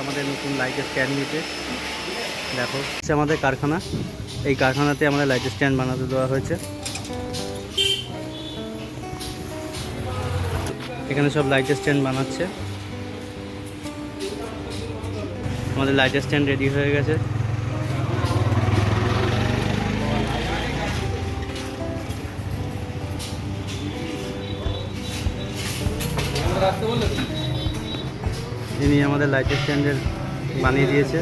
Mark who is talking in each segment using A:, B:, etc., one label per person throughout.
A: আমাদের নতুন লাইটের স্ট্যান্ড নিতে। দেখো হচ্ছে আমাদের কারখানা, এই কারখানাতে আমাদের লাইটের স্ট্যান্ড বানাতে দেওয়া হয়েছে। এখানে সব লাইটের স্ট্যান্ড বানাচ্ছে। আমাদের লাইটের স্ট্যান্ড রেডি হয়ে গেছে। ইনি আমাদের লাইটের স্ট্যান্ডের বানিয়ে দিয়েছে।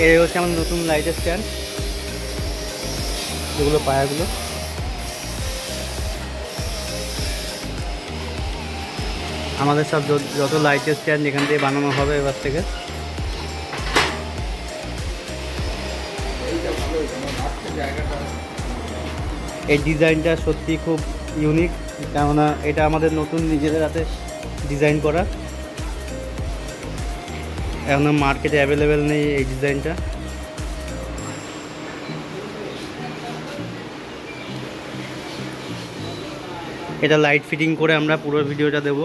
A: এই হচ্ছে আমাদের নতুন লাইটের স্ট্যান্ড, যেগুলো পায়াগুলো। আমাদের সব যত লাইটের স্ট্যান্ড এখান থেকে বানানো হবে এবার থেকে। এই ডিজাইনটা সত্যি খুব ইউনিক, কেননা এটা আমাদের নতুন নিজেদের হাতে ডিজাইন করা। এখন মার্কেটে অ্যাভেলেবেল নেই এই ডিজাইনটা। এটা লাইট ফিটিং করে আমরা পুরো ভিডিওটা দেব।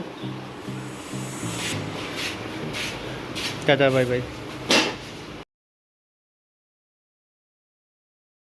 A: Tata, bye bye.